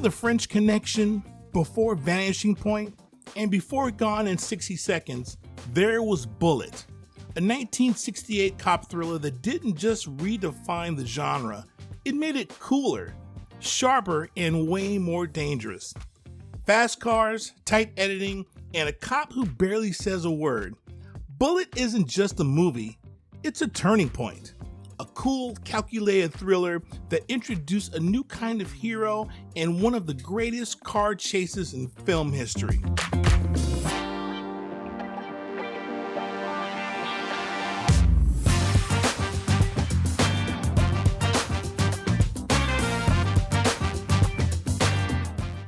the French Connection, before Vanishing Point, and before Gone in 60 Seconds, there was Bullitt, a 1968 cop thriller that didn't just redefine the genre, it made it cooler, sharper, and way more dangerous. Fast cars, tight editing, and a cop who barely says a word. Bullitt isn't just a movie, it's a turning point. A cool, calculated thriller that introduced a new kind of hero and one of the greatest car chases in film history.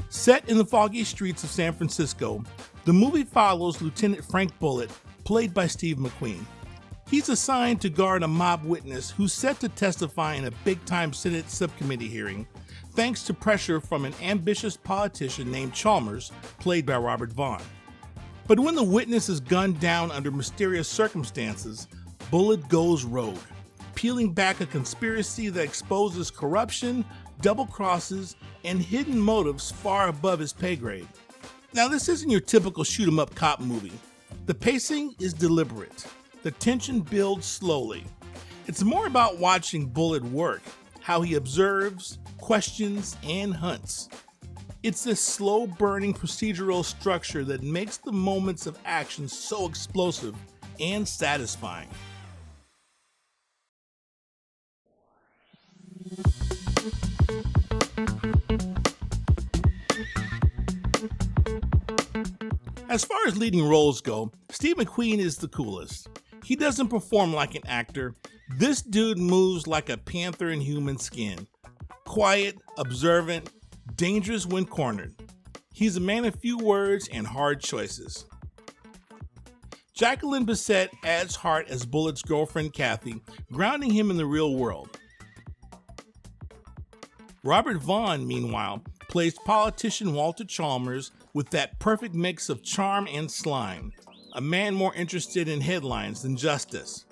Set in the foggy streets of San Francisco, the movie follows Lieutenant Frank Bullitt, played by Steve McQueen. He's assigned to guard a mob witness who's set to testify in a big-time Senate subcommittee hearing, thanks to pressure from an ambitious politician named Chalmers, played by Robert Vaughn. But when the witness is gunned down under mysterious circumstances, Bullitt goes rogue, peeling back a conspiracy that exposes corruption, double crosses, and hidden motives far above his pay grade. Now, this isn't your typical shoot-'em-up cop movie. The pacing is deliberate. The tension builds slowly. It's more about watching Bullitt work, how he observes, questions, and hunts. It's this slow-burning procedural structure that makes the moments of action so explosive and satisfying. As far as leading roles go, Steve McQueen is the coolest. He doesn't perform like an actor. This dude moves like a panther in human skin. Quiet, observant, dangerous when cornered. He's a man of few words and hard choices. Jacqueline Bisset adds heart as Bullitt's girlfriend Kathy, grounding him in the real world. Robert Vaughn, meanwhile, plays politician Walter Chalmers with that perfect mix of charm and slime, a man more interested in headlines than justice.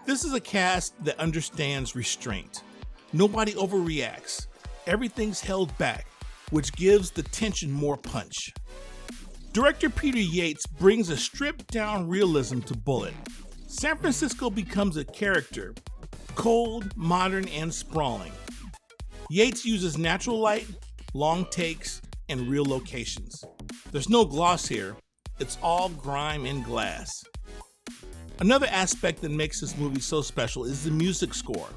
This is a cast that understands restraint. Nobody overreacts. Everything's held back, which gives the tension more punch. Director Peter Yates brings a stripped-down realism to Bullitt. San Francisco becomes a character, cold, modern, and sprawling. Yates uses natural light, long takes, and real locations. There's no gloss here. It's all grime and glass. Another aspect that makes this movie so special is the music score.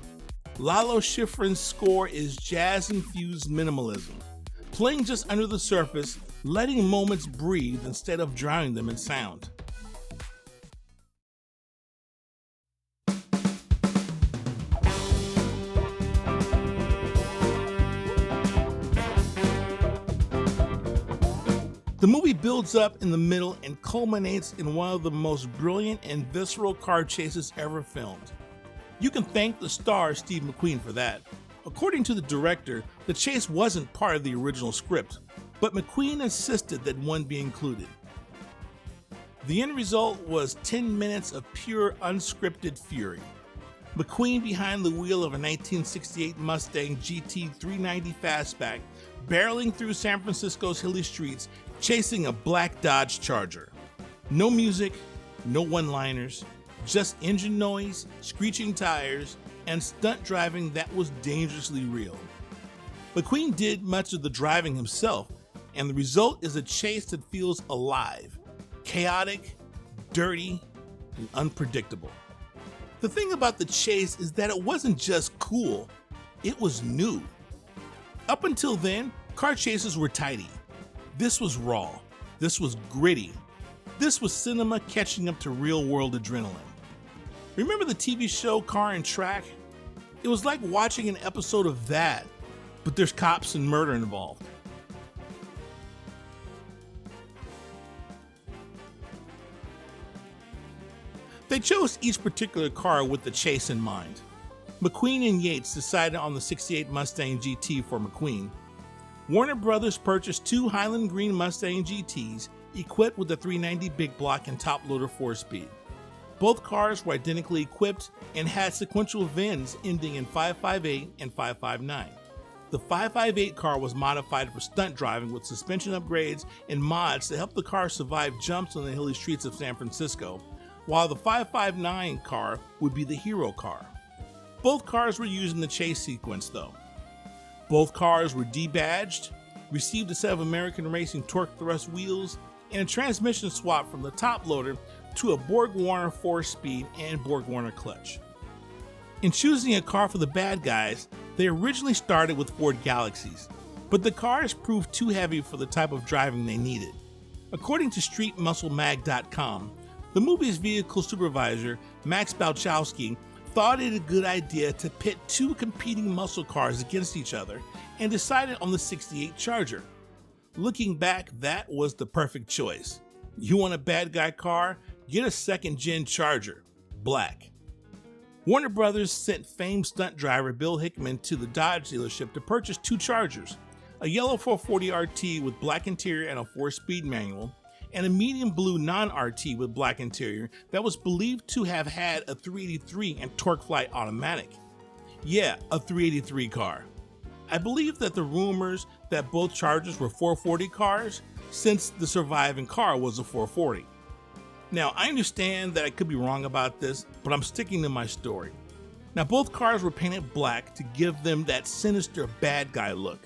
Lalo Schifrin's score is jazz-infused minimalism, playing just under the surface, letting moments breathe instead of drowning them in sound. The movie builds up in the middle and culminates in one of the most brilliant and visceral car chases ever filmed. You can thank the star Steve McQueen for that. According to the director, the chase wasn't part of the original script, but McQueen insisted that one be included. The end result was 10 minutes of pure unscripted fury. McQueen behind the wheel of a 1968 Mustang GT 390 Fastback, barreling through San Francisco's hilly streets, chasing a black Dodge Charger. No music, no one-liners, just engine noise, screeching tires, and stunt driving that was dangerously real. McQueen did much of the driving himself, and the result is a chase that feels alive, chaotic, dirty, and unpredictable. The thing about the chase is that it wasn't just cool, it was new. Up until then, car chases were tidy. This was raw. This was gritty. This was cinema catching up to real-world adrenaline. Remember the TV show Car and Track? It was like watching an episode of that, but there's cops and murder involved. They chose each particular car with the chase in mind. McQueen and Yates decided on the '68 Mustang GT for McQueen. Warner Brothers purchased two Highland Green Mustang GTs equipped with a 390 big block and top loader 4-speed. Both cars were identically equipped and had sequential VINs ending in 558 and 559. The 558 car was modified for stunt driving with suspension upgrades and mods to help the car survive jumps on the hilly streets of San Francisco, while the 559 car would be the hero car. Both cars were used in the chase sequence though. Both cars were debadged, received a set of American Racing torque thrust wheels, and a transmission swap from the top loader to a Borg-Warner 4-speed and Borg-Warner clutch. In choosing a car for the bad guys, they originally started with Ford Galaxies, but the cars proved too heavy for the type of driving they needed. According to StreetMuscleMag.com, the movie's vehicle supervisor, Max Balchowski, thought it a good idea to pit two competing muscle cars against each other and decided on the 68 Charger. Looking back, that was the perfect choice. You want a bad guy car? Get a second-gen Charger, black. Warner Brothers sent famed stunt driver Bill Hickman to the Dodge dealership to purchase two Chargers, a yellow 440 RT with black interior and a 4-speed manual, and a medium blue non-RT with black interior that was believed to have had a 383 and TorqueFlite automatic. Yeah, a 383 car. I believe that the rumors that both Chargers were 440 cars, since the surviving car was a 440. Now, I understand that I could be wrong about this, but I'm sticking to my story. Now, both cars were painted black to give them that sinister bad guy look.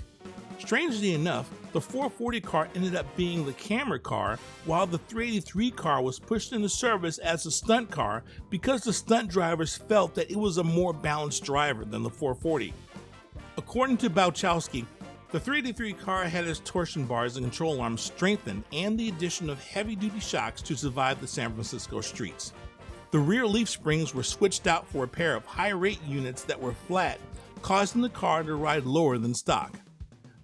Strangely enough, the 440 car ended up being the camera car, while the 383 car was pushed into service as a stunt car because the stunt drivers felt that it was a more balanced driver than the 440. According to Balchowski, the 383 car had its torsion bars and control arms strengthened and the addition of heavy-duty shocks to survive the San Francisco streets. The rear leaf springs were switched out for a pair of high-rate units that were flat, causing the car to ride lower than stock.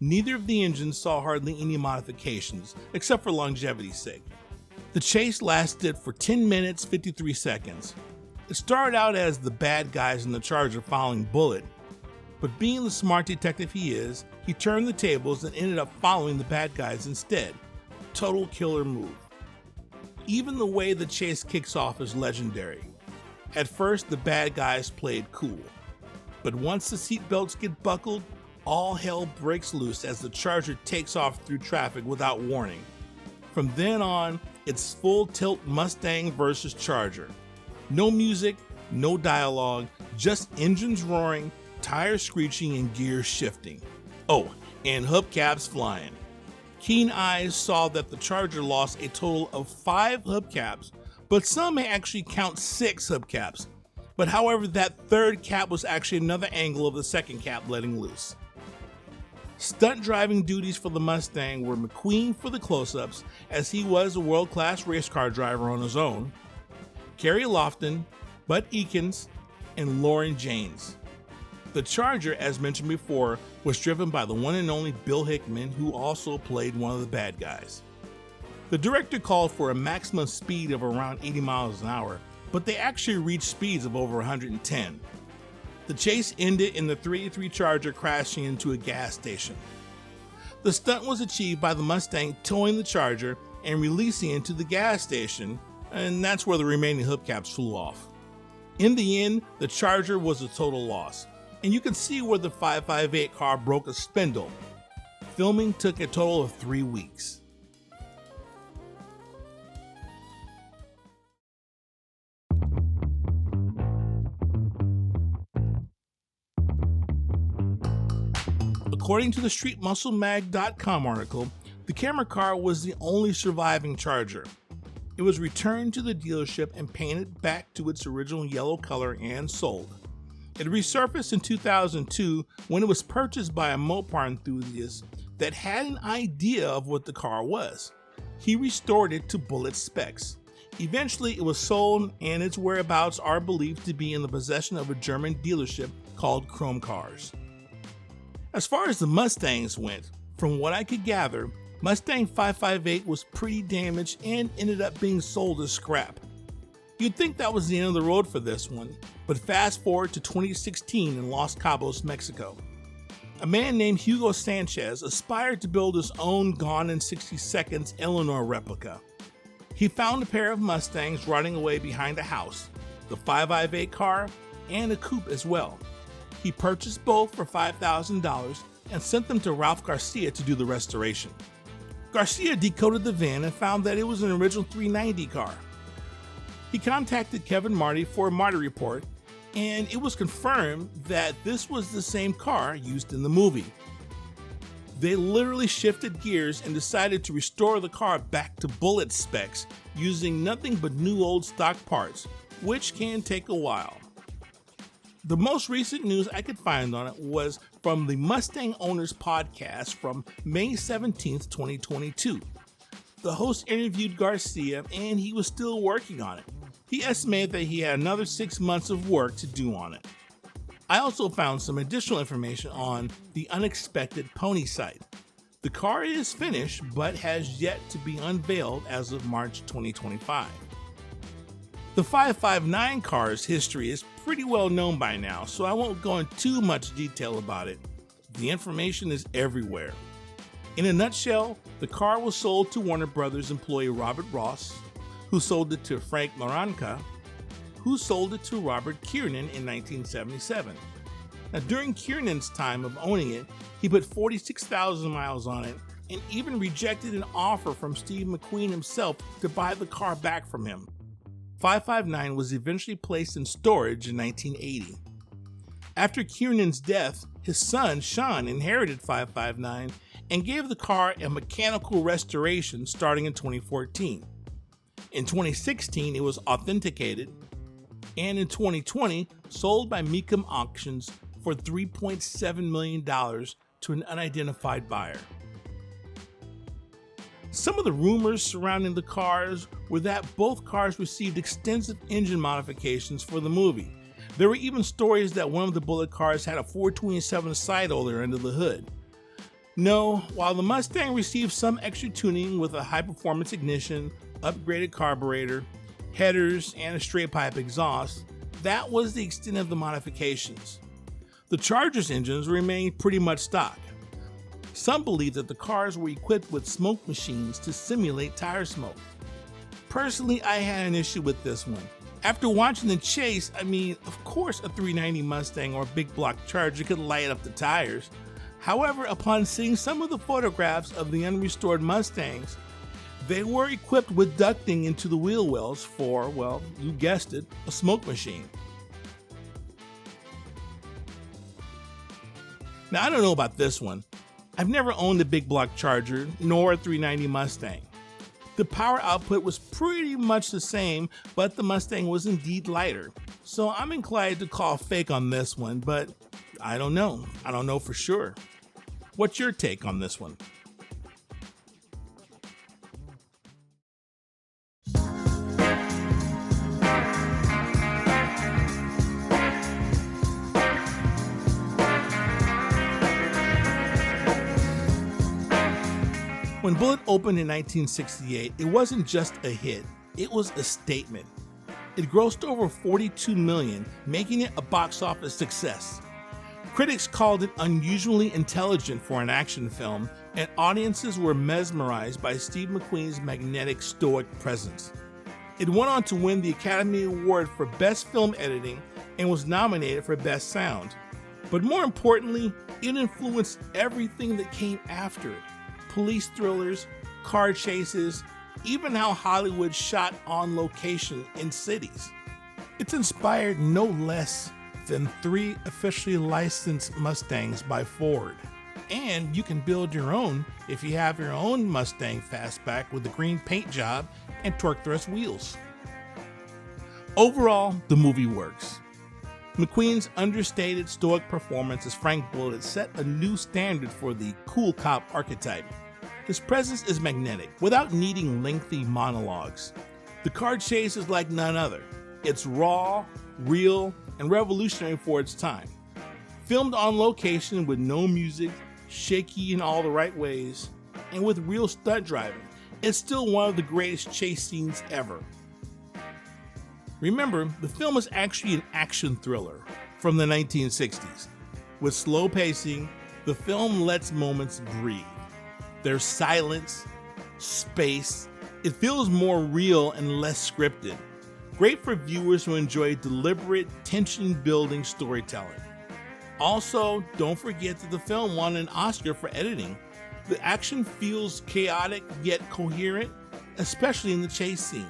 Neither of the engines saw hardly any modifications, except for longevity's sake. The chase lasted for 10 minutes 53 seconds. It started out as the bad guys in the Charger following Bullitt, but being the smart detective he is, he turned the tables and ended up following the bad guys instead. Total killer move. Even the way the chase kicks off is legendary. At first, the bad guys played cool, but once the seatbelts get buckled, all hell breaks loose as the Charger takes off through traffic without warning. From then on, it's full tilt Mustang versus Charger. No music, no dialogue, just engines roaring, tires screeching, and gears shifting. Oh, and hubcaps flying. Keen eyes saw that the Charger lost a total of 5 hubcaps, but some may actually count 6 hubcaps. But however, that third cap was actually another angle of the second cap letting loose. Stunt driving duties for the Mustang were McQueen for the close-ups, as he was a world-class race car driver on his own, Kerry Lofton, Bud Eakins, and Lauren Janes. The Charger, as mentioned before, was driven by the one and only Bill Hickman, who also played one of the bad guys. The director called for a maximum speed of around 80 miles an hour, but they actually reached speeds of over 110. The chase ended in the 383 Charger crashing into a gas station. The stunt was achieved by the Mustang towing the Charger and releasing it to the gas station, and that's where the remaining hubcaps flew off. In the end, the Charger was a total loss, and you can see where the 558 car broke a spindle. Filming took a total of 3 weeks. According to the StreetMuscleMag.com article, the camera car was the only surviving Charger. It was returned to the dealership and painted back to its original yellow color and sold. It resurfaced in 2002 when it was purchased by a Mopar enthusiast that had an idea of what the car was. He restored it to Bullitt specs. Eventually, it was sold, and its whereabouts are believed to be in the possession of a German dealership called Chrome Cars. As far as the Mustangs went, from what I could gather, Mustang 558 was pretty damaged and ended up being sold as scrap. You'd think that was the end of the road for this one, but fast forward to 2016 in Los Cabos, Mexico. A man named Hugo Sanchez aspired to build his own Gone in 60 Seconds Eleanor replica. He found a pair of Mustangs rotting away behind a house, the 558 car, and a coupe as well. He purchased both for $5,000, and sent them to Ralph Garcia to do the restoration. Garcia decoded the van and found that it was an original 390 car. He contacted Kevin Marty for a Marty report, and it was confirmed that this was the same car used in the movie. They literally shifted gears and decided to restore the car back to Bullitt specs using nothing but new old stock parts, which can take a while. The most recent news I could find on it was from the Mustang Owners podcast from May 17th, 2022. The host interviewed Garcia and he was still working on it. He estimated that he had another 6 months of work to do on it. I also found some additional information on the Unexpected Pony site. The car is finished but has yet to be unveiled as of March 2025. The 559 car's history is pretty well known by now, so I won't go into too much detail about it. The information is everywhere. In a nutshell, the car was sold to Warner Brothers employee Robert Ross, who sold it to Frank Maranca, who sold it to Robert Kiernan in 1977. Now, during Kiernan's time of owning it, he put 46,000 miles on it and even rejected an offer from Steve McQueen himself to buy the car back from him. 559 was eventually placed in storage in 1980. After Kiernan's death, his son Sean inherited 559 and gave the car a mechanical restoration starting in 2014. In 2016, it was authenticated, and in 2020, sold by Mecum Auctions for $3.7 million to an unidentified buyer. Some of the rumors surrounding the cars were that both cars received extensive engine modifications for the movie. There were even stories that one of the Bullitt cars had a 427 side oiler under the hood. No, while the Mustang received some extra tuning with a high-performance ignition, upgraded carburetor, headers, and a straight pipe exhaust, that was the extent of the modifications. The Charger's engines remained pretty much stock. Some believe that the cars were equipped with smoke machines to simulate tire smoke. Personally, I had an issue with this one. After watching the chase, of course a 390 Mustang or big block Charger could light up the tires. However, upon seeing some of the photographs of the unrestored Mustangs, they were equipped with ducting into the wheel wells for, well, you guessed it, a smoke machine. Now, I don't know about this one. I've never owned a big block Charger, nor a 390 Mustang. The power output was pretty much the same, but the Mustang was indeed lighter. So I'm inclined to call fake on this one, but I don't know. I don't know for sure. What's your take on this one? When Bullitt opened in 1968, it wasn't just a hit, it was a statement. It grossed over $42 million, making it a box office success. Critics called it unusually intelligent for an action film, and audiences were mesmerized by Steve McQueen's magnetic, stoic presence. It went on to win the Academy Award for Best Film Editing and was nominated for Best Sound. But more importantly, it influenced everything that came after it. Police thrillers, car chases, even how Hollywood shot on location in cities. It's inspired no less than 3 officially licensed Mustangs by Ford. And you can build your own if you have your own Mustang Fastback with a green paint job and torque thrust wheels. Overall, the movie works. McQueen's understated stoic performance as Frank Bullitt set a new standard for the cool cop archetype. His presence is magnetic, without needing lengthy monologues. The car chase is like none other. It's raw, real, and revolutionary for its time. Filmed on location with no music, shaky in all the right ways, and with real stunt driving, it's still one of the greatest chase scenes ever. Remember, the film is actually an action thriller from the 1960s. With slow pacing, the film lets moments breathe. There's silence, space. It feels more real and less scripted. Great for viewers who enjoy deliberate, tension-building storytelling. Also, don't forget that the film won an Oscar for editing. The action feels chaotic yet coherent, especially in the chase scene.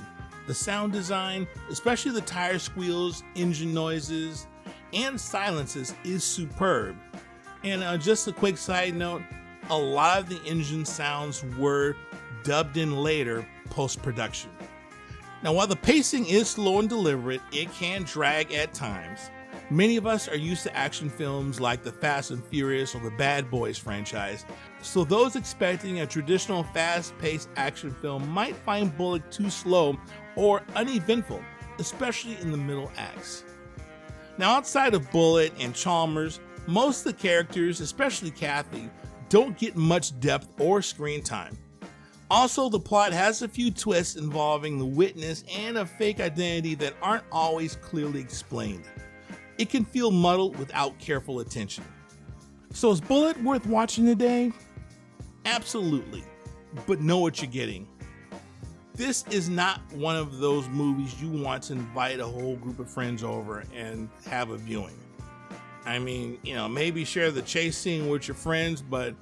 The sound design, especially the tire squeals, engine noises, and silences, is superb. And just a quick side note, a lot of the engine sounds were dubbed in later post-production. Now, while the pacing is slow and deliberate, it can drag at times. Many of us are used to action films like the Fast and Furious or the Bad Boys franchise, so those expecting a traditional fast-paced action film might find Bullitt too slow or uneventful, especially in the middle acts. Now, outside of Bullitt and Chalmers, most of the characters, especially Kathy, don't get much depth or screen time. Also, the plot has a few twists involving the witness and a fake identity that aren't always clearly explained. It can feel muddled without careful attention. So is Bullitt worth watching today? Absolutely, but know what you're getting. This is not one of those movies you want to invite a whole group of friends over and have a viewing. I mean, maybe share the chase scene with your friends, but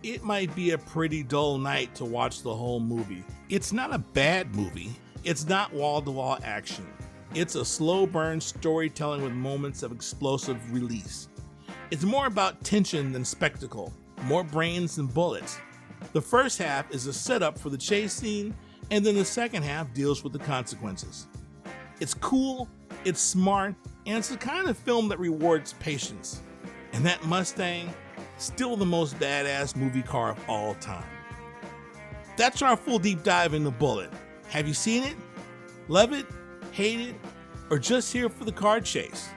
it might be a pretty dull night to watch the whole movie. It's not a bad movie. It's not wall-to-wall action. It's a slow burn storytelling with moments of explosive release. It's more about tension than spectacle, more brains than bullets. The first half is a setup for the chase scene, and then the second half deals with the consequences. It's cool, it's smart, and it's the kind of film that rewards patience. And that Mustang, still the most badass movie car of all time. That's our full deep dive into Bullitt. Have you seen it? Love it? Hate it? Or just here for the car chase?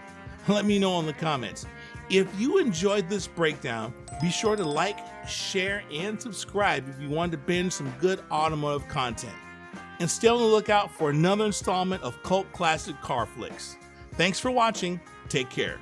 Let me know in the comments. If you enjoyed this breakdown, be sure to like, share, and subscribe if you want to binge some good automotive content. And stay on the lookout for another installment of Cult Classic Car Flicks. Thanks for watching. Take care.